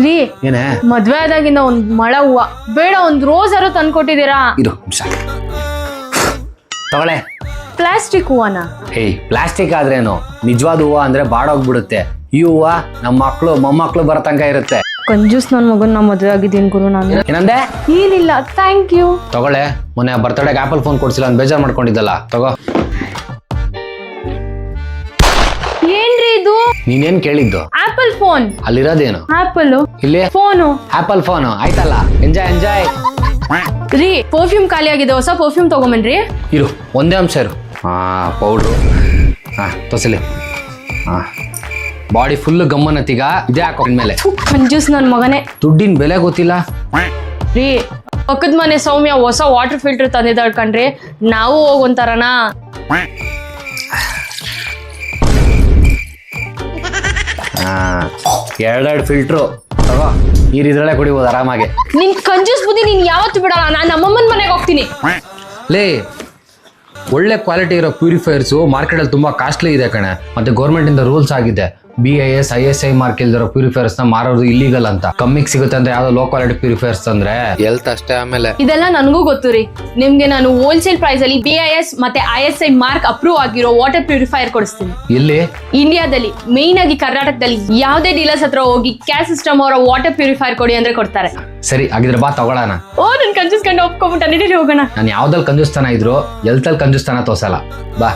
ರೀ ಏನೇ ಮದ್ವೆ ಆದಾಗಿಂದ ಒಂದ್ ಮಳ ಹೂವ ಬೇಡ ಒಂದ್ ರೋಸ್ ಅರು ತಂದ್ಕೊಟ್ಟಿದ್ದೀರಾ. ಇದು ನಿಮಿಷ ತಗೊಳ್ಳೆ. ಪ್ಲಾಸ್ಟಿಕ್ ಹೂವನ? ಹೇಯ್ ಪ್ಲಾಸ್ಟಿಕ್ ಆದ್ರೇನು, ನಿಜವಾದ ಹೂವ ಅಂದ್ರೆ ಬಾಡೋಗ್ಬಿಡುತ್ತೆ. ಈ ಹೂವ ನಮ್ಮ ಮಕ್ಳು ಮೊಮ್ಮಕ್ಳು ಬರೋ ತನಕ ಇರುತ್ತೆ. ಕಂಜೂಸ್ ನನ್ ಮಗನ್ ನಾ ಮದ್ವೆ ಆಗಿದ್ದೀನಿ ಗುರು. ನಾನು ಏನಂದೆ? ಏನಿಲ್ಲ, ಥ್ಯಾಂಕ್ ಯು. ತಗೊಳ್ಳೆ, ಮೊನ್ನೆ ಬರ್ತ್ಡೇಗೆ ಆಪಲ್ ಫೋನ್ ಕೊಡ್ಸಿಲ್ಲ ಅಂತ ಬೇಜಾರ್ ಮಾಡ್ಕೊಂಡಿದ್ದಲ್ಲ, ತಗೋ. ಏನ್ರಿ ಇದು? ನೀನೇನ್ ಕೇಳಿದ್ದು? Apple phone. ಅಲ್ಲಿರೋದೇನು? ಆಪಲ್ ಇಲ್ಲಿ ಫೋನು. ಆಪಲ್ ಫೋನ್ ಆಯ್ತಲ್ಲ, ಎಂಜಾಯ್ ಎಂಜಾಯ್. ರೀ ಪರ್ಫ್ಯೂಮ್ ಖಾಲಿ ಆಗಿದೆ, ಹೊಸ ಪರ್ಫ್ಯೂಮ್ ತಗೊಂಬನ್ರಿ. ಇರು ಒಂದೇ ಅಂಶ ಇರು. ಪೌಡ್ರು ತೋಸಲಿ. ಬಾಡಿ ಫುಲ್ ಗಮ್ಮನತ್ತೀಗ ಇದೇ ಹಾಕೋ ಮೇಲೆ. ಕಂಜೂಸ್ ನನ್ ಮಗನೇ. ದುಡ್ಡಿನ ಬೆಲೆ ಗೊತ್ತಿಲ್ಲ. ರೀ ಪಕ್ಕದ ಮನೆ ಸೌಮ್ಯ ಹೊಸ ವಾಟರ್ ಫಿಲ್ಟರ್ ತಂದಿದ್ದಾಳ್ ಕಣ್ರಿ, ನಾವು ಹೋಗೊಂತಾರನಾ? ಎರಡೆರಡು ಫಿಲ್ಟ್ರು ತಗೋ, ನೀರಿದ್ರಲ್ಲೇ ಕುಡಿಬೋದು ಆರಾಮಾಗಿ. ನಿನ್ ಕಂಜೂಸ್ ಬುದ್ಧಿ ನೀನ್ ಯಾವತ್ತು ಬಿಡಲ್ಲ. ನಾನು ನಮ್ಮಮ್ಮನ ಮನೆಗೆ ಹೋಗ್ತೀನಿ. ಲೇ, ಒಳ್ಳೆ ಕ್ವಾಲಿಟಿ ಇರೋ ಪ್ಯೂರಿಫೈಯರ್ಸು ಮಾರ್ಕೆಟಲ್ಲಿ ತುಂಬಾ ಕಾಸ್ಟ್ಲಿ ಇದೆ ಕಣೆ. ಮತ್ತೆ ಗೌರ್ಮೆಂಟ್ ಇಂದ ರೂಲ್ಸ್ ಆಗಿದೆ, BIS ISI ಮಾರ್ಕ್ ಇಲ್ದಿರೋ ಪ್ಯೂರಿಫೈಯರ್ಸ್ ನ ಮಾರೋದು ಇಲ್ಲಿಗಲ್ ಅಂತ. ಕಮ್ಮಿಗೆ ಸಿಗುತ್ತೆ ಅಂದ್ರೆ ಯಾವ್ದೋ ಲೋ ಕ್ವಾಲಿಟಿ ಪ್ಯೂರಿಫೈಯರ್ಸ್ ಅಂದ್ರೆ ಹೆಲ್ತ್ ಅಷ್ಟೇ. ಆಮೇಲೆ ಇದೆಲ್ಲ ನನಗೂ ಗೊತ್ತು ರೀ. ನಿಮ್ಗೆ ನಾನು ಹೋಲ್ಸೇಲ್ ಪ್ರೈಸ್ ಅಲ್ಲಿ BIS ಮತ್ತೆ ISI ಮಾರ್ಕ್ ಅಪ್ರೂವ್ ಆಗಿರೋ ವಾಟರ್ ಪ್ಯೂರಿಫೈಯರ್ ಕೊಡಿಸ್ತೀನಿ. ಎಲ್ಲಿ? ಇಂಡಿಯಾದಲ್ಲಿ, ಮೇನ್ ಆಗಿ ಕರ್ನಾಟಕದಲ್ಲಿ ಯಾವ್ದೇ ಡೀಲರ್ಸ್ ಹತ್ರ ಹೋಗಿ ಕ್ಯಾಶ್ ಸಿಸ್ಟಮ್ ಅವರ ವಾಟರ್ ಪ್ಯೂರಿಫೈಯರ್ ಕೊಡಿ ಅಂದ್ರೆ ಕೊಡ್ತಾರೆ. ಸರಿ, ಹಾಗಿದ್ರೆ ಬಾ ತಗೊಳ್ಳೋಣ. ಓ ನನ್ ಕಂಜೂಸ್ ಕಂಡು ಒಪ್ಕೊಂಬಿಟ್ಟ, ನಡೀರಿ ಹೋಗೋಣ. ನಾನು ಯಾವ್ದಲ್ಲಿ ಕಂಜೂಸ್ತಾನ ಇದ್ರು ಎಲ್ತಲ್ಲಿ ಕಂಜೂಸ್ತಾನ ತೋರ್ಸಲ್ಲ, ಬಾ.